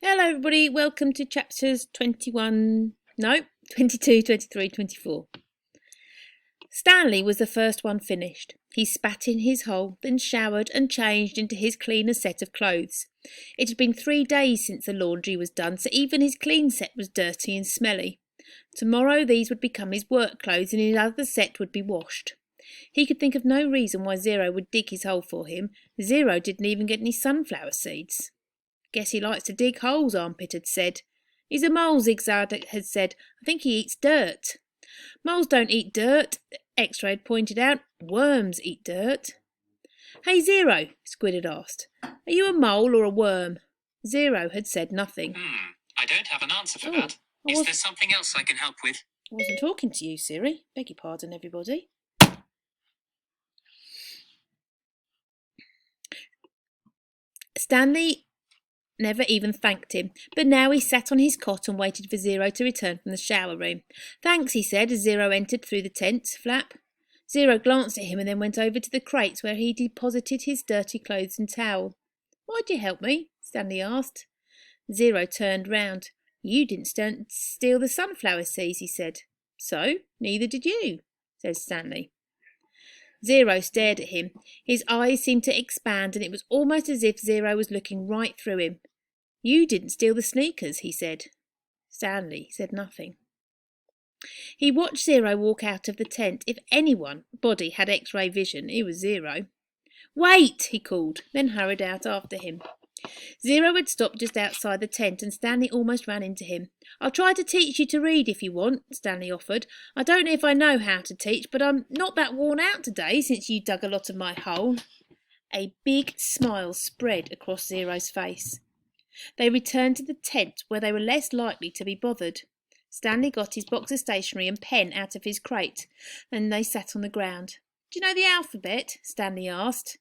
Hello everybody, welcome to chapters 22, 23, 24. Stanley was the first one finished. He spat in his hole, then showered and changed into his cleaner set of clothes. It had been 3 days since the laundry was done, so even his clean set was dirty and smelly. Tomorrow these would become his work clothes and his other set would be washed. He could think of no reason why Zero would dig his hole for him. Zero didn't even get any sunflower seeds. "Guess he likes to dig holes," Armpit had said. "He's a mole," Zigzag had said. "I think he eats dirt." "Moles don't eat dirt," X-Ray had pointed out. "Worms eat dirt." "Hey, Zero," Squid had asked. "Are you a mole or a worm?" Zero had said nothing. I don't have an answer for that. Is there something else I can help with? I wasn't talking to you, Siri. Beg your pardon, everybody. Stanley never even thanked him, but now he sat on his cot and waited for Zero to return from the shower room. "Thanks," he said as Zero entered through the tent flap. Zero glanced at him and then went over to the crates where he deposited his dirty clothes and towel. "Why'd you help me?" Stanley asked. Zero turned round. "You didn't steal the sunflower seeds," he said. "So? Neither did you," said Stanley. Zero stared at him. His eyes seemed to expand, and it was almost as if Zero was looking right through him. "You didn't steal the sneakers," he said. Stanley said nothing. He watched Zero walk out of the tent. If anybody had X-ray vision, it was Zero. "Wait!" he called, then hurried out after him. Zero had stopped just outside the tent, and Stanley almost ran into him. "I'll try to teach you to read if you want," Stanley offered. "I don't know if I know how to teach, but I'm not that worn out today since you dug a lot of my hole." A big smile spread across Zero's face. They returned to the tent where they were less likely to be bothered. Stanley got his box of stationery and pen out of his crate, and they sat on the ground. "Do you know the alphabet?" Stanley asked.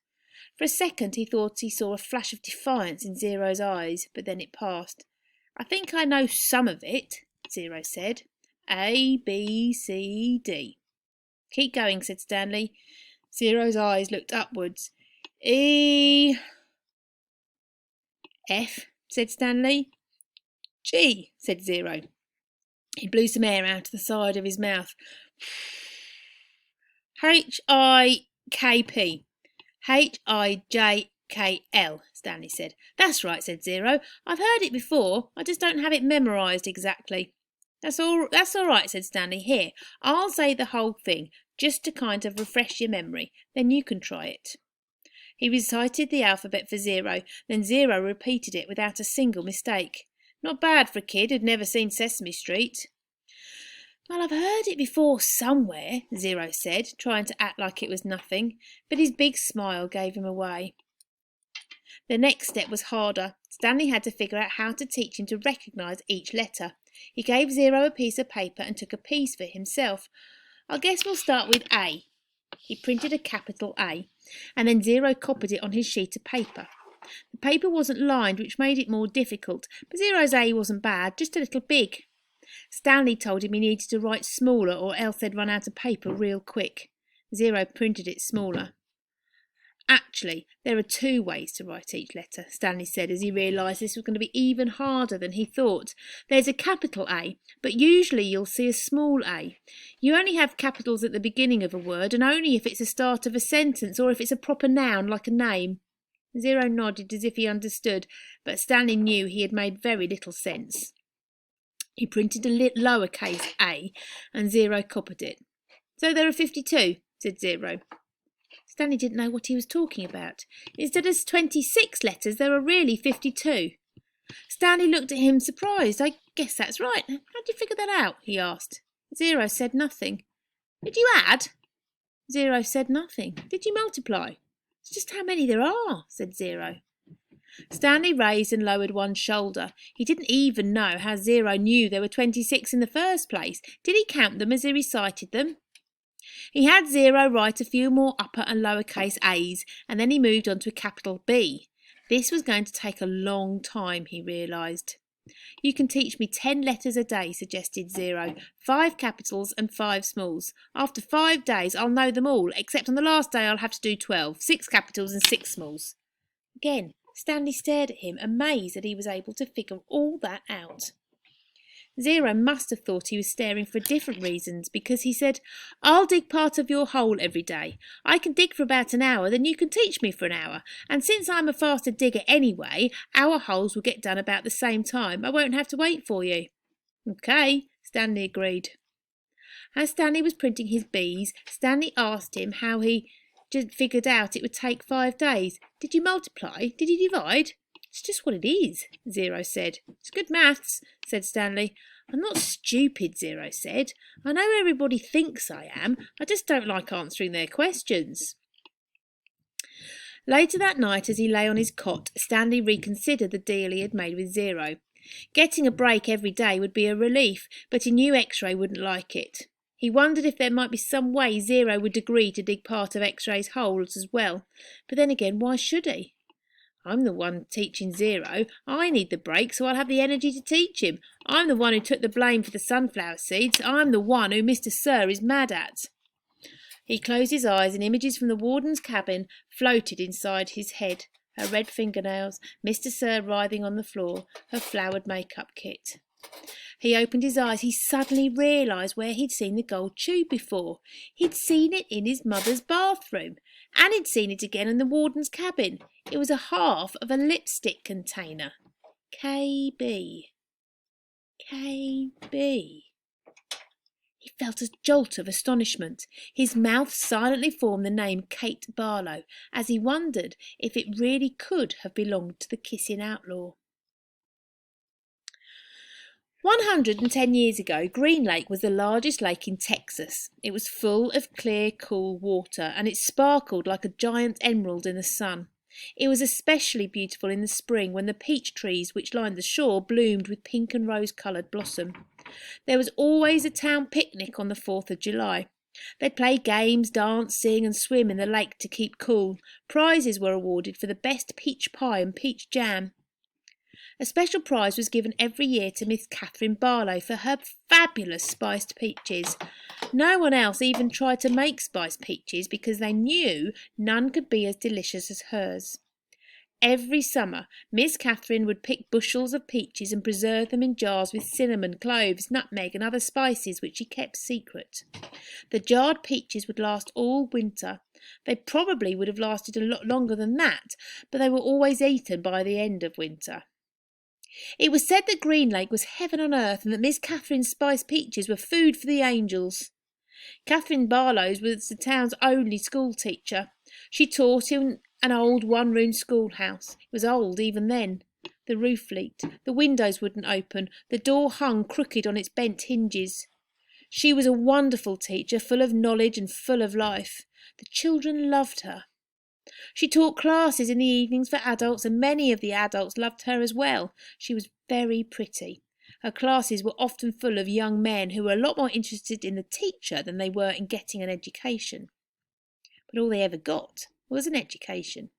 For a second he thought he saw a flash of defiance in Zero's eyes, but then it passed. "I think I know some of it," Zero said. "A, B, C, D." "Keep going," said Stanley. Zero's eyes looked upwards. "E, F," said Stanley. "G," said Zero. He blew some air out of the side of his mouth. "H-I-K-P. H-I-J-K-L, Stanley said. "That's right," said Zero. "I've heard it before. I just don't have it memorised exactly." That's all right," said Stanley. "Here, I'll say the whole thing, just to kind of refresh your memory. Then you can try it." He recited the alphabet for Zero, then Zero repeated it without a single mistake. Not bad for a kid who'd never seen Sesame Street. "Well, I've heard it before somewhere," Zero said, trying to act like it was nothing, but his big smile gave him away. The next step was harder. Stanley had to figure out how to teach him to recognise each letter. He gave Zero a piece of paper and took a piece for himself. "I guess we'll start with A." He printed a capital A, and then Zero copied it on his sheet of paper. The paper wasn't lined, which made it more difficult, but Zero's A wasn't bad, just a little big. Stanley told him he needed to write smaller or else they'd run out of paper real quick. Zero printed it smaller. "Actually, there are 2 ways to write each letter," Stanley said as he realised this was going to be even harder than he thought. "There's a capital A, but usually you'll see a small a. You only have capitals at the beginning of a word, and only if it's the start of a sentence or if it's a proper noun like a name." Zero nodded as if he understood, but Stanley knew he had made very little sense. He printed a lowercase a, and Zero copied it. "So there are 52, said Zero. Stanley didn't know what he was talking about. Instead of 26 letters, there are really 52. Stanley looked at him surprised. "I guess that's right. How'd you figure that out?" he asked. Zero said nothing. "Did you add?" Zero said nothing. "Did you multiply?" "It's just how many there are," said Zero. Stanley raised and lowered one shoulder. He didn't even know how Zero knew there were 26 in the first place. Did he count them as he recited them? He had Zero write a few more upper and lower case A's, and then he moved on to a capital B. This was going to take a long time, he realised. "You can teach me 10 letters a day," suggested Zero. 5 capitals and 5 smalls. After 5 days I'll know them all, except on the last day I'll have to do 12. 6 capitals and 6 smalls. Again, Stanley stared at him, amazed that he was able to figure all that out. Zero must have thought he was staring for different reasons, because he said, "I'll dig part of your hole every day. I can dig for about an hour, then you can teach me for an hour. And since I'm a faster digger anyway, our holes will get done about the same time. I won't have to wait for you." "Okay," Stanley agreed. As Stanley was printing his bees, Stanley asked him how he just figured out it would take 5 days. "Did you multiply? Did you divide?" "It's just what it is," Zero said. "It's good maths," said Stanley. "I'm not stupid," Zero said. "I know everybody thinks I am. I just don't like answering their questions." Later that night, as he lay on his cot, Stanley reconsidered the deal he had made with Zero. Getting a break every day would be a relief, but he knew X-Ray wouldn't like it. He wondered if there might be some way Zero would agree to dig part of X-Ray's holes as well. But then again, why should he? "I'm the one teaching Zero. I need the break so I'll have the energy to teach him. I'm the one who took the blame for the sunflower seeds. I'm the one who Mr. Sir is mad at." He closed his eyes and images from the warden's cabin floated inside his head. Her red fingernails, Mr. Sir writhing on the floor, her flowered make-up kit. He opened his eyes. He suddenly realised where he'd seen the gold tube before. He'd seen it in his mother's bathroom. And he'd seen it again in the warden's cabin. It was a half of a lipstick container. KB. KB. He felt a jolt of astonishment. His mouth silently formed the name Kate Barlow, as he wondered if it really could have belonged to the kissing outlaw. 110 years ago, Green Lake was the largest lake in Texas. It was full of clear, cool water, and it sparkled like a giant emerald in the sun. It was especially beautiful in the spring, when the peach trees which lined the shore bloomed with pink and rose-coloured blossom. There was always a town picnic on the 4th of July. They'd play games, dance, sing and swim in the lake to keep cool. Prizes were awarded for the best peach pie and peach jam. A special prize was given every year to Miss Catherine Barlow for her fabulous spiced peaches. No one else even tried to make spiced peaches because they knew none could be as delicious as hers. Every summer, Miss Catherine would pick bushels of peaches and preserve them in jars with cinnamon, cloves, nutmeg and other spices which she kept secret. The jarred peaches would last all winter. They probably would have lasted a lot longer than that, but they were always eaten by the end of winter. It was said that Green Lake was heaven on earth and that Miss Catherine's spiced peaches were food for the angels. Catherine Barlow was the town's only school teacher. She taught in an old one-room schoolhouse. It was old even then. The roof leaked, the windows wouldn't open, the door hung crooked on its bent hinges. She was a wonderful teacher, full of knowledge and full of life. The children loved her. She taught classes in the evenings for adults, and many of the adults loved her as well. She was very pretty. Her classes were often full of young men who were a lot more interested in the teacher than they were in getting an education. But all they ever got was an education.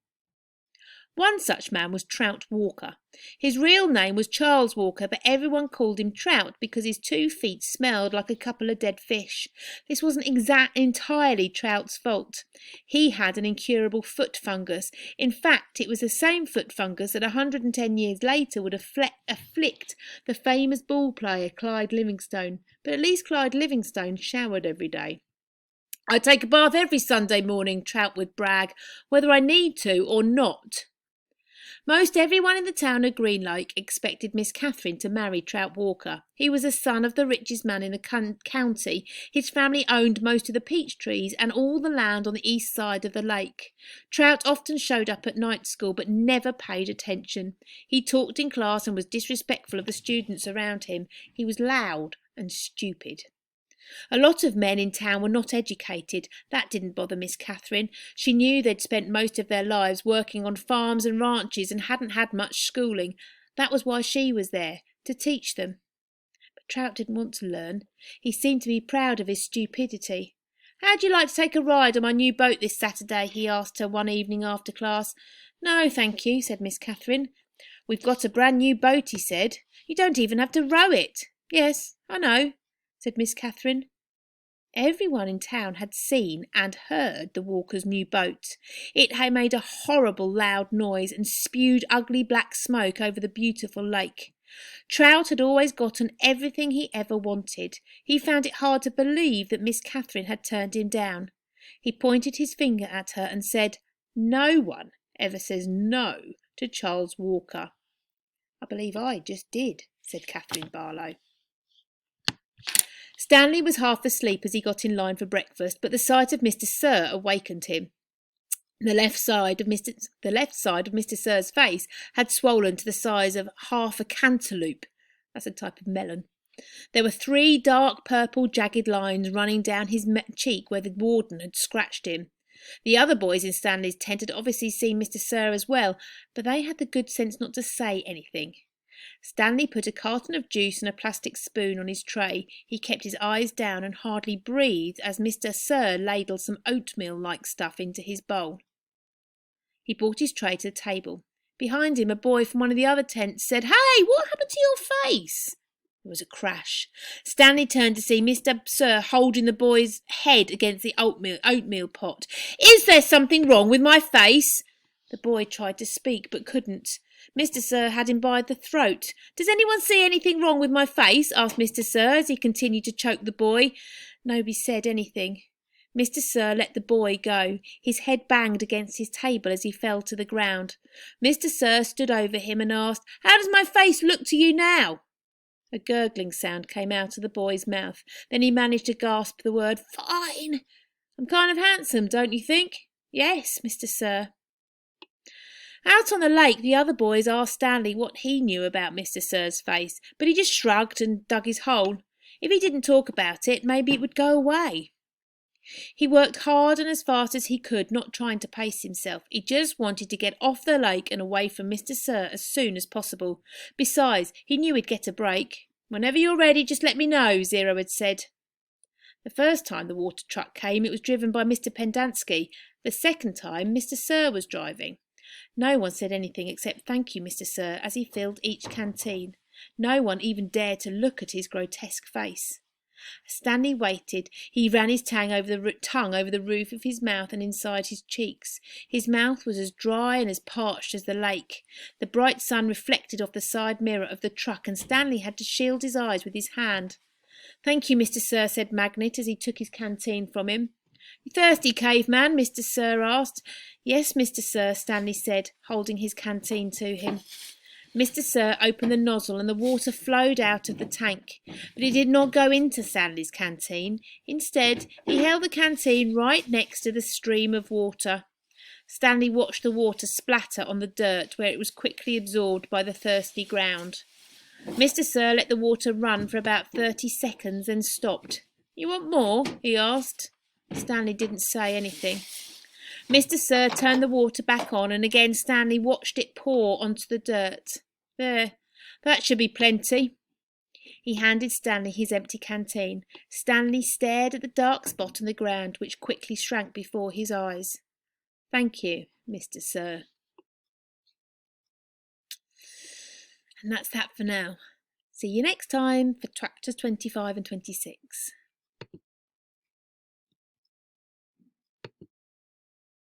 One such man was Trout Walker. His real name was Charles Walker, but everyone called him Trout because his 2 feet smelled like a couple of dead fish. This wasn't entirely Trout's fault. He had an incurable foot fungus. In fact, it was the same foot fungus that 110 years later would afflict the famous ball player Clyde Livingstone. But at least Clyde Livingstone showered every day. "I take a bath every Sunday morning," Trout would brag, "whether I need to or not." Most everyone in the town of Green Lake expected Miss Catherine to marry Trout Walker. He was the son of the richest man in the county. His family owned most of the peach trees and all the land on the east side of the lake. Trout often showed up at night school but never paid attention. He talked in class and was disrespectful of the students around him. He was loud and stupid. A lot of men in town were not educated. That didn't bother Miss Catherine. She knew they'd spent most of their lives working on farms and ranches and hadn't had much schooling. That was why she was there, to teach them. But Trout didn't want to learn. He seemed to be proud of his stupidity. "How'd you like to take a ride on my new boat this Saturday?" he asked her one evening after class. "No, thank you," said Miss Catherine. "We've got a brand new boat," he said. "You don't even have to row it." "Yes, I know," said Miss Catherine. Everyone in town had seen and heard the Walkers' new boat. It had made a horrible loud noise and spewed ugly black smoke over the beautiful lake. Trout had always gotten everything he ever wanted. He found it hard to believe that Miss Catherine had turned him down. He pointed his finger at her and said, "No one ever says no to Charles Walker." "I believe I just did," said Catherine Barlow. Stanley was half asleep as he got in line for breakfast, but the sight of Mr. Sir awakened him. The left side of Mr. Sir's face had swollen to the size of half a cantaloupe. That's a type of melon. There were 3 dark purple jagged lines running down his cheek where the warden had scratched him. The other boys in Stanley's tent had obviously seen Mr. Sir as well, but they had the good sense not to say anything. Stanley put a carton of juice and a plastic spoon on his tray. He kept his eyes down and hardly breathed as Mr. Sir ladled some oatmeal-like stuff into his bowl. He brought his tray to the table. Behind him, a boy from one of the other tents said, "Hey, what happened to your face?" There was a crash. Stanley turned to see Mr. Sir holding the boy's head against the oatmeal pot. "Is there something wrong with my face?" The boy tried to speak but couldn't. Mr. Sir had him by the throat. "Does anyone see anything wrong with my face?" asked Mr. Sir as he continued to choke the boy. Nobody said anything. Mr. Sir let the boy go. His head banged against his table as he fell to the ground. Mr. Sir stood over him and asked, "How does my face look to you now?" A gurgling sound came out of the boy's mouth. Then he managed to gasp the word, "Fine." "I'm kind of handsome, don't you think?" "Yes, Mr. Sir." Out on the lake, the other boys asked Stanley what he knew about Mr. Sir's face, but he just shrugged and dug his hole. If he didn't talk about it, maybe it would go away. He worked hard and as fast as he could, not trying to pace himself. He just wanted to get off the lake and away from Mr. Sir as soon as possible. Besides, he knew he'd get a break. "Whenever you're ready, just let me know," Zero had said. The first time the water truck came, it was driven by Mr. Pendanski. The second time, Mr. Sir was driving. No one said anything except "Thank you, Mr. Sir," as he filled each canteen. No one even dared to look at his grotesque face. Stanley waited. He ran his tongue over the roof of his mouth and inside his cheeks. His mouth was as dry and as parched as the lake. The bright sun reflected off the side mirror of the truck, and Stanley had to shield his eyes with his hand. "Thank you, Mr. Sir," said Magnet as he took his canteen from him. "You thirsty, caveman?" Mr. Sir asked. "Yes, Mr. Sir," Stanley said, holding his canteen to him. Mr. Sir opened the nozzle and the water flowed out of the tank, but it did not go into Stanley's canteen. Instead, he held the canteen right next to the stream of water. Stanley watched the water splatter on the dirt where it was quickly absorbed by the thirsty ground. Mr. Sir let the water run for about 30 seconds, then stopped. "You want more?" he asked. Stanley didn't say anything. Mr. Sir turned the water back on, and again Stanley watched it pour onto the dirt. "There, that should be plenty." He handed Stanley his empty canteen. Stanley stared at the dark spot on the ground, which quickly shrank before his eyes. "Thank you, Mr. Sir." And that's that for now. See you next time for chapters 25 and 26.